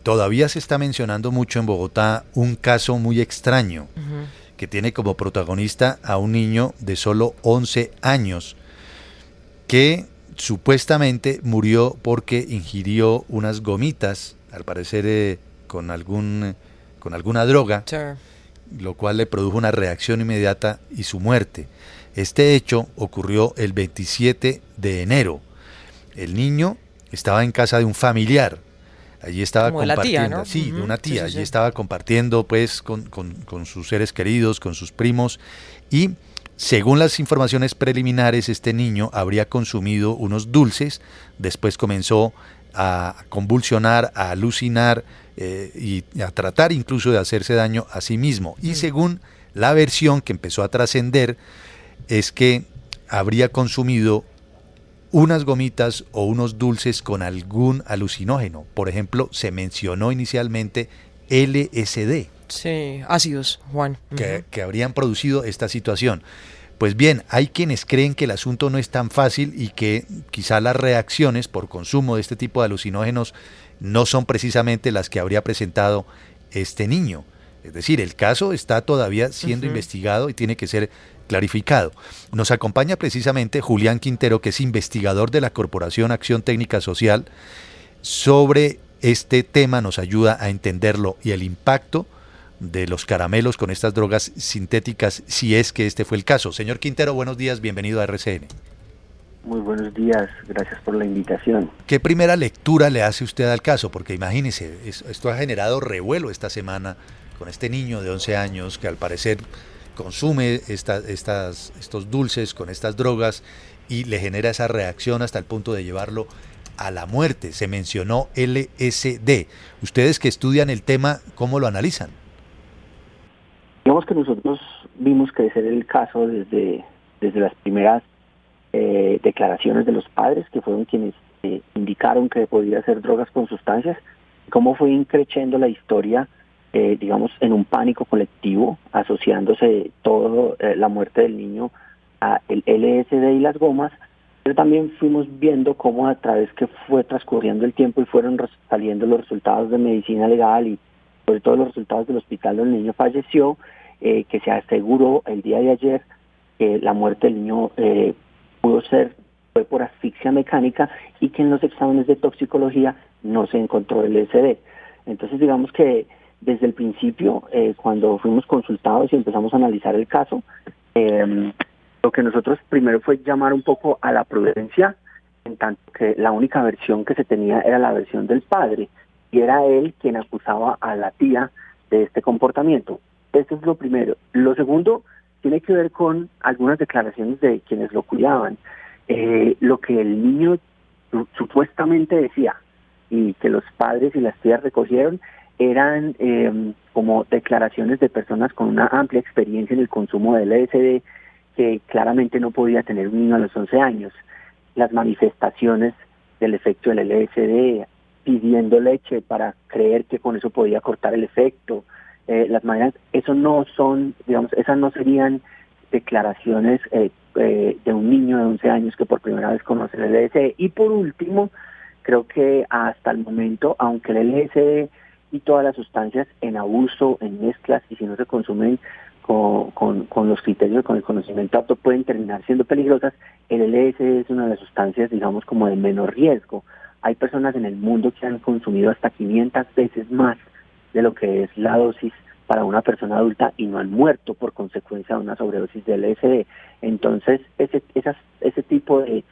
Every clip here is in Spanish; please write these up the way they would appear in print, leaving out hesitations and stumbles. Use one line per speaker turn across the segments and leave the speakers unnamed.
todavía se está mencionando mucho en Bogotá un caso muy extraño
Ujú.
que tiene como protagonista a un niño de solo 11 años que supuestamente murió porque ingirió unas gomitas, al parecer con alguna droga,
Sí.
lo cual le produjo una reacción inmediata y su muerte. Este hecho ocurrió el 27 de enero. El niño estaba en casa de un familiar. Allí estaba
Como de la tía,
compartiendo,
¿no?
sí, de
Ujú.
una
Sí,
tía,
sí,
allí
sí.
estaba compartiendo pues con sus seres queridos, con sus primos, y según las informaciones preliminares, este niño habría consumido unos dulces, después comenzó a convulsionar, a alucinar y a tratar incluso de hacerse daño a sí mismo. Y
Mm.
según la versión que empezó a trascender, es que habría consumido unas gomitas o unos dulces con algún alucinógeno. Por ejemplo, se mencionó inicialmente LSD,
Sí, ácidos, Juan. Ujú.
que habrían producido esta situación. Pues bien, hay quienes creen que el asunto no es tan fácil y que quizá las reacciones por consumo de este tipo de alucinógenos no son precisamente las que habría presentado este niño. Es decir, el caso está todavía siendo
Ujú.
investigado y tiene que ser clarificado. Nos acompaña precisamente Julián Quintero, que es investigador de la Corporación Acción Técnica Social. Sobre este tema nos ayuda a entenderlo y el impacto de los caramelos con estas drogas sintéticas, si es que este fue el caso. Señor Quintero, buenos días, bienvenido a RCN.
Muy buenos días, gracias por la invitación.
¿Qué primera lectura le hace usted al caso? Porque imagínese, esto ha generado revuelo esta semana con este niño de 11 años que al parecer consume estos dulces con estas drogas y le genera esa reacción hasta el punto de llevarlo a la muerte. Se mencionó LSD. Ustedes que estudian el tema, ¿cómo lo analizan?
Digamos que nosotros vimos crecer el caso desde las primeras declaraciones de los padres, que fueron quienes indicaron que podía ser drogas con sustancias, cómo fue increciendo la historia, digamos, en un pánico colectivo, asociándose todo la muerte del niño a el LSD y las gomas, pero también fuimos viendo cómo a través que fue transcurriendo el tiempo y fueron saliendo los resultados de medicina legal y sobre todo los resultados del hospital donde el niño falleció, que se aseguró el día de ayer que la muerte del niño fue por asfixia mecánica y que en los exámenes de toxicología no se encontró el LSD. Entonces digamos que desde el principio, cuando fuimos consultados y empezamos a analizar el caso, lo que nosotros primero fue llamar un poco a la prudencia, en tanto que la única versión que se tenía era la versión del padre, y era él quien acusaba a la tía de este comportamiento. Esto es lo primero. Lo segundo tiene que ver con algunas declaraciones de quienes lo cuidaban. Lo que el niño supuestamente decía y que los padres y las tías recogieron eran como declaraciones de personas con una amplia experiencia en el consumo de LSD que claramente no podía tener un niño a los 11 años. Las manifestaciones del efecto del LSD, pidiendo leche para creer que con eso podía cortar el efecto, las maneras, eso no son, digamos, esas no serían declaraciones de un niño de 11 años que por primera vez conoce el LSD. Y por último, creo que hasta el momento, aunque el LSD y todas las sustancias en abuso, en mezclas, y si no se consumen con los criterios, con el conocimiento apto, pueden terminar siendo peligrosas, el LSD es una de las sustancias, digamos, como de menor riesgo. Hay personas en el mundo que han consumido hasta 500 veces más de lo que es la dosis para una persona adulta y no han muerto por consecuencia de una sobredosis de LSD. Entonces, ese tipo de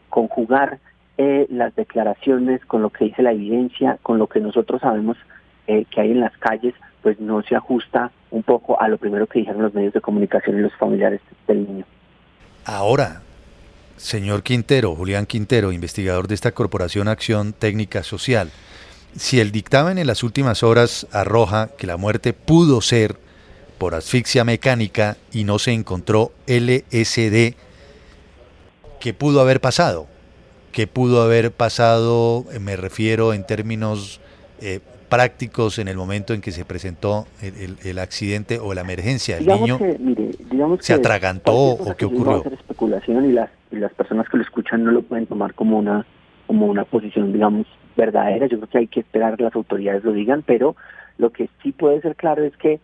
conjugar las declaraciones con lo que dice la evidencia, con lo que nosotros sabemos que hay en las calles, pues no se ajusta un poco a lo primero que dijeron los medios de comunicación y los familiares del niño.
Ahora, señor Quintero, Julián Quintero, investigador de esta Corporación Acción Técnica Social, si el dictamen en las últimas horas arroja que la muerte pudo ser por asfixia mecánica y no se encontró LSD, ¿qué pudo haber pasado? ¿Qué pudo haber pasado? Me refiero en términos prácticos en el momento en que se presentó el accidente o la emergencia. ¿El
Digamos
niño
que, mire, digamos
se
que
atragantó
cualquier
o
cosa
qué
que yo diga va a
ocurrió?
ser especulación y las personas que lo escuchan no lo pueden tomar como una posición, digamos, verdaderas. Yo creo que hay que esperar a que las autoridades lo digan, pero lo que sí puede ser claro es que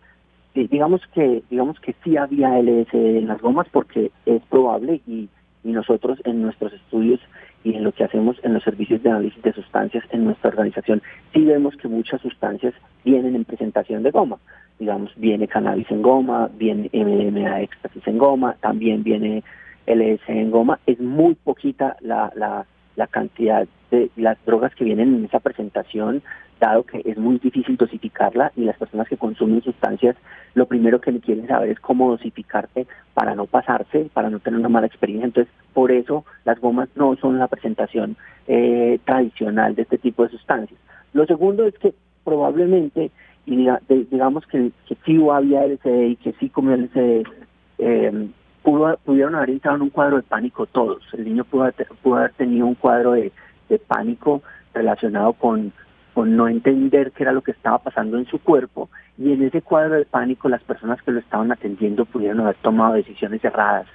digamos que sí había LSD en las gomas, porque es probable, y nosotros en nuestros estudios y en lo que hacemos en los servicios de análisis de sustancias en nuestra organización, sí vemos que muchas sustancias vienen en presentación de goma. Digamos, viene cannabis en goma, viene MDMA, éxtasis en goma, también viene LSD en goma. Es muy poquita la cantidad de las drogas que vienen en esa presentación, dado que es muy difícil dosificarla, y las personas que consumen sustancias lo primero que quieren saber es cómo dosificarte para no pasarse, para no tener una mala experiencia. Entonces, por eso las gomas no son la presentación tradicional de este tipo de sustancias. Lo segundo es que probablemente, y digamos que sí había LSD y que sí comió LSD, pudieron haber entrado en un cuadro de pánico todos. El niño pudo haber tenido un cuadro de pánico relacionado con no entender qué era lo que estaba pasando en su cuerpo, y en ese cuadro de pánico las personas que lo estaban atendiendo pudieron haber tomado decisiones erradas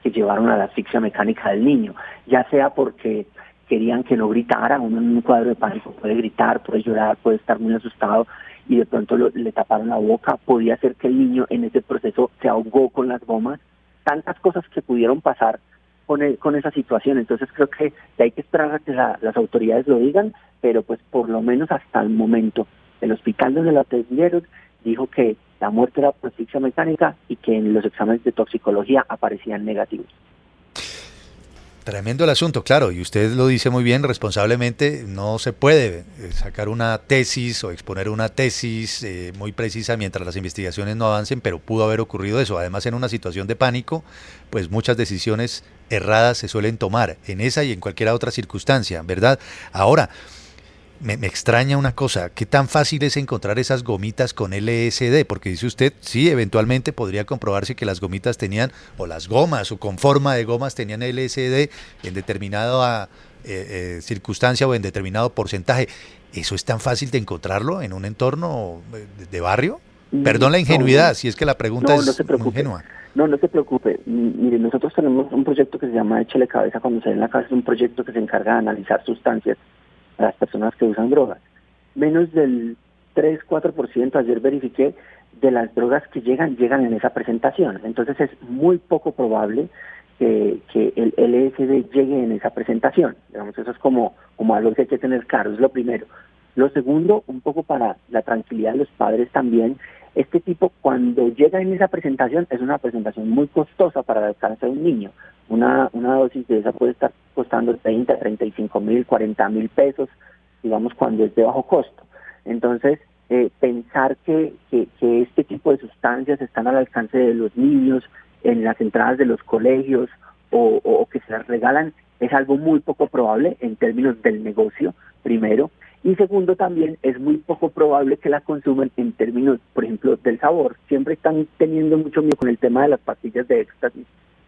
que llevaron a la asfixia mecánica del niño, ya sea porque querían que no gritara. Uno en un cuadro de pánico puede gritar, puede llorar, puede estar muy asustado, y de pronto le taparon la boca. Podía ser que el niño en ese proceso se ahogó con las gomas. Tantas cosas que pudieron pasar con esa situación. Entonces creo que hay que esperar a que las autoridades lo digan, pero pues por lo menos hasta el momento el hospital donde lo atendieron dijo que la muerte era por asfixia mecánica y que en los exámenes de toxicología aparecían negativos.
Tremendo el asunto, claro, y usted lo dice muy bien, responsablemente no se puede sacar una tesis o exponer una tesis muy precisa mientras las investigaciones no avancen, pero pudo haber ocurrido eso. Además, en una situación de pánico, pues muchas decisiones erradas se suelen tomar, en esa y en cualquier otra circunstancia, ¿verdad? Ahora, me extraña una cosa, ¿qué tan fácil es encontrar esas gomitas con LSD? Porque dice usted, sí, eventualmente podría comprobarse que las gomitas tenían, o las gomas, o con forma de gomas tenían LSD en determinada circunstancia o en determinado porcentaje. ¿Eso es tan fácil de encontrarlo en un entorno de barrio? Perdón la ingenuidad, si es que la pregunta es muy ingenua.
No se preocupe. Mire, nosotros tenemos un proyecto que se llama Échale Cabeza Cuando se den la cabeza. Es un proyecto que se encarga de analizar sustancias a las personas que usan drogas. Menos del 3-4%, ayer verifiqué, de las drogas que llegan en esa presentación. Entonces es muy poco probable que el LSD llegue en esa presentación. Digamos, eso es como algo que hay que tener claro, es lo primero. Lo segundo, un poco para la tranquilidad de los padres también, este tipo cuando llega en esa presentación es una presentación muy costosa para el alcance de un niño. Una dosis de esa puede estar costando 30, 35 mil, 40 mil pesos, digamos, cuando es de bajo costo. Entonces, pensar que este tipo de sustancias están al alcance de los niños en las entradas de los colegios o que se las regalan es algo muy poco probable en términos del negocio, primero. Y segundo, también es muy poco probable que la consuman en términos, por ejemplo, del sabor. Siempre están teniendo mucho miedo con el tema de las pastillas de éxtasis,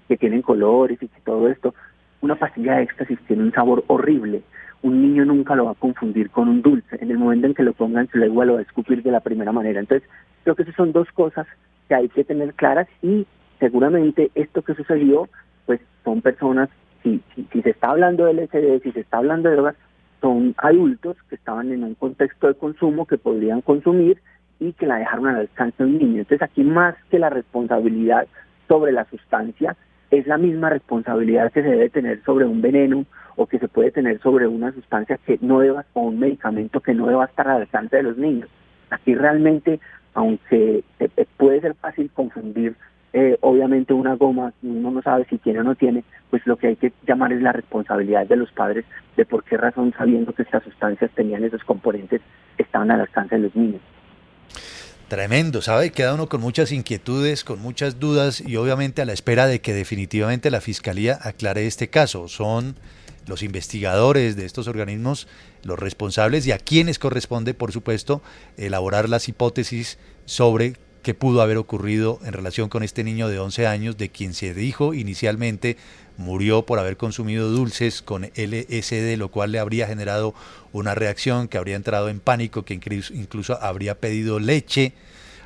que tienen colores y que todo esto. Una pastilla de éxtasis tiene un sabor horrible. Un niño nunca lo va a confundir con un dulce. En el momento en que lo pongan, su lengua lo va a escupir de la primera manera. Entonces, creo que esas son dos cosas que hay que tener claras, y seguramente esto que sucedió, pues son personas, si se está hablando de LSD, si se está hablando de drogas, son adultos que estaban en un contexto de consumo que podrían consumir y que la dejaron al alcance de un niño. Entonces aquí, más que la responsabilidad sobre la sustancia, es la misma responsabilidad que se debe tener sobre un veneno o que se puede tener sobre una sustancia que no deba, o un medicamento que no deba estar al alcance de los niños. Aquí realmente, aunque puede ser fácil confundir, obviamente una goma, uno no sabe si tiene o no tiene, pues lo que hay que llamar es la responsabilidad de los padres de por qué razón, sabiendo que estas sustancias tenían esos componentes, estaban al alcance de los niños.
Tremendo, ¿sabe? Queda uno con muchas inquietudes, con muchas dudas y obviamente a la espera de que definitivamente la Fiscalía aclare este caso. Son los investigadores de estos organismos los responsables y a quienes corresponde, por supuesto, elaborar las hipótesis sobre qué pudo haber ocurrido en relación con este niño de 11 años, de quien se dijo inicialmente murió por haber consumido dulces con LSD, lo cual le habría generado una reacción, que habría entrado en pánico, que incluso habría pedido leche,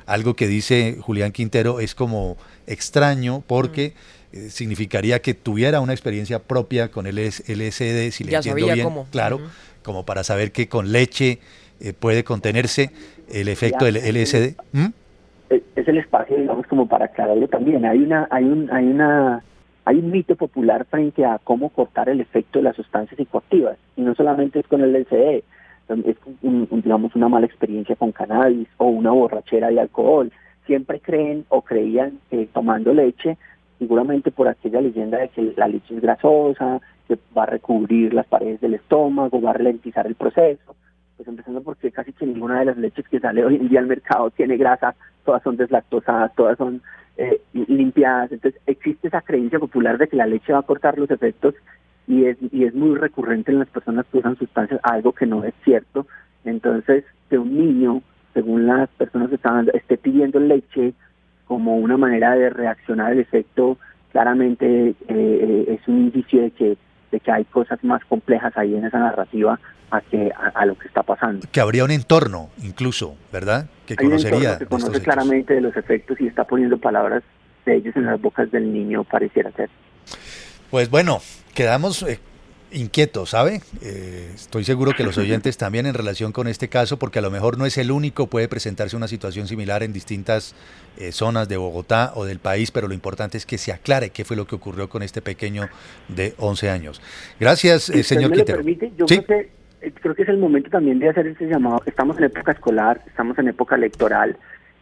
algo que dice Julián Quintero es como extraño porque significaría que tuviera una experiencia propia con el LSD, si le entiendo bien,
cómo.
Claro, como para saber que con leche puede contenerse el efecto del LSD.
Es el espacio, digamos, como para aclararlo también. Hay un mito popular frente a cómo cortar el efecto de las sustancias psicoactivas, y no solamente es con el LSD, es digamos una mala experiencia con cannabis o una borrachera de alcohol. Siempre creen o creían que tomando leche, seguramente por aquella leyenda de que la leche es grasosa, que va a recubrir las paredes del estómago, va a ralentizar el proceso. Pues empezando porque casi que ninguna de las leches que sale hoy en día al mercado tiene grasa, todas son deslactosadas, todas son limpiadas. Entonces existe esa creencia popular de que la leche va a cortar los efectos, y es muy recurrente en las personas que usan sustancias, algo que no es cierto. Entonces, que un niño, según las personas que esté pidiendo leche como una manera de reaccionar al efecto, claramente es un indicio de que hay cosas más complejas ahí en esa narrativa a lo que está pasando.
Que habría un entorno, incluso, ¿verdad? Que conocería.
Que conoce claramente de los efectos y está poniendo palabras de ellos en las bocas del niño, pareciera ser.
Pues bueno, quedamos inquietos, ¿sabe? Estoy seguro que los oyentes también en relación con este caso, porque a lo mejor no es el único, puede presentarse una situación similar en distintas zonas de Bogotá o del país, pero lo importante es que se aclare qué fue lo que ocurrió con este pequeño de 11 años. Gracias, señor Quintero.
¿Me lo permite? Yo
¿Sí?
creo que es el momento también de hacer ese llamado. Estamos en época escolar, estamos en época electoral,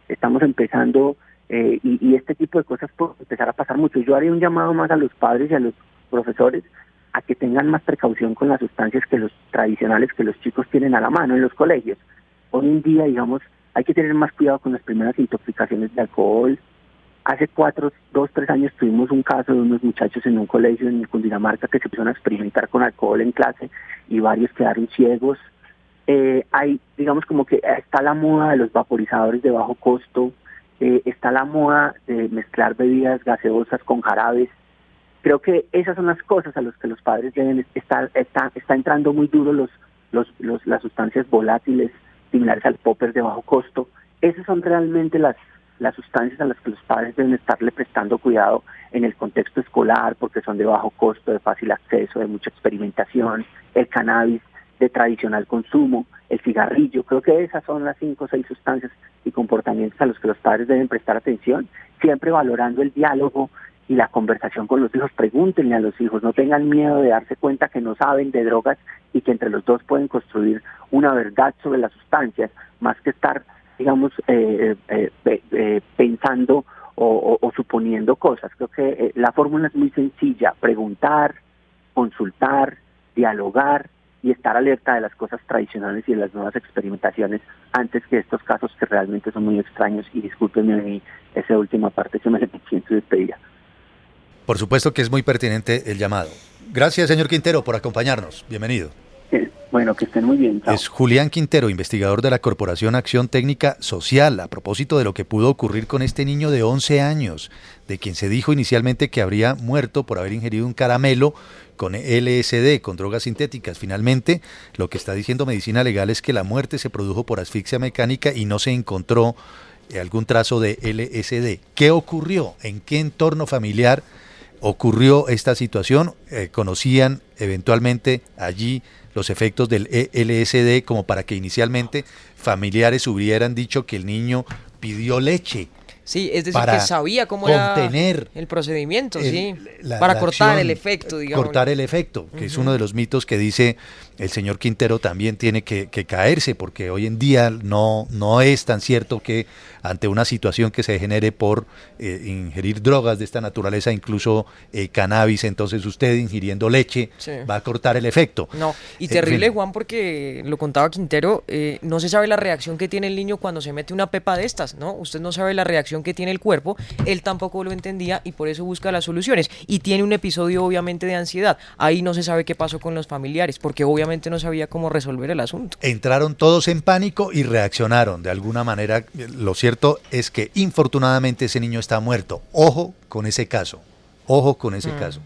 estamos empezando, y este tipo de cosas puede empezar a pasar mucho. Yo haría un llamado más a los padres y a los profesores a que tengan más precaución con las sustancias que los tradicionales que los chicos tienen a la mano en los colegios. Hoy en día, digamos, hay que tener más cuidado con las primeras intoxicaciones de alcohol. Hace 2-3 años tuvimos un caso de unos muchachos en un colegio en Cundinamarca que se empezaron a experimentar con alcohol en clase y varios quedaron ciegos. Hay, digamos, como que está la moda de los vaporizadores de bajo costo, está la moda de mezclar bebidas gaseosas con jarabes. Creo que esas son las cosas a las que los padres deben estar. Está entrando muy duro las sustancias volátiles similares al popper de bajo costo. Esas son realmente las sustancias a las que los padres deben estarle prestando cuidado en el contexto escolar, porque son de bajo costo, de fácil acceso, de mucha experimentación. El cannabis de tradicional consumo, el cigarrillo. Creo que esas son las 5 o 6 sustancias y comportamientos a los que los padres deben prestar atención, siempre valorando el diálogo y la conversación con los hijos. Pregúntenle a los hijos, no tengan miedo de darse cuenta que no saben de drogas y que entre los dos pueden construir una verdad sobre las sustancias, más que estar, digamos, pensando o suponiendo cosas. Creo que la fórmula es muy sencilla: preguntar, consultar, dialogar y estar alerta de las cosas tradicionales y de las nuevas experimentaciones antes que estos casos que realmente son muy extraños. Y discúlpenme esa última parte, se me repitió en su despedida.
Por supuesto que es muy pertinente el llamado. Gracias, señor Quintero, por acompañarnos. Bienvenido.
Bueno, que estén muy bien. Chao.
Es Julián Quintero, investigador de la Corporación Acción Técnica Social, a propósito de lo que pudo ocurrir con este niño de 11 años, de quien se dijo inicialmente que habría muerto por haber ingerido un caramelo con LSD, con drogas sintéticas. Finalmente, lo que está diciendo Medicina Legal es que la muerte se produjo por asfixia mecánica y no se encontró algún trazo de LSD. ¿Qué ocurrió? ¿En qué entorno familiar ocurrió esta situación? ¿Conocían eventualmente allí los efectos del LSD como para que inicialmente familiares hubieran dicho que el niño pidió leche?
Sí, es decir, que sabía cómo era el procedimiento, para cortar el efecto, digamos.
Cortar el efecto, que es uno de los mitos que dice el señor Quintero también tiene que caerse, porque hoy en día no es tan cierto que ante una situación que se genere por ingerir drogas de esta naturaleza, incluso cannabis, entonces usted ingiriendo leche va a cortar el efecto.
No, y terrible, Juan, porque lo contaba Quintero, no se sabe la reacción que tiene el niño cuando se mete una pepa de estas, ¿no? Usted no sabe la reacción que tiene el cuerpo, él tampoco lo entendía y por eso busca las soluciones. Y tiene un episodio obviamente de ansiedad. Ahí no se sabe qué pasó con los familiares, porque obviamente no sabía cómo resolver el asunto.
Entraron todos en pánico y reaccionaron de alguna manera. Lo cierto es que infortunadamente ese niño está muerto. Ojo con ese caso. Ojo con ese caso.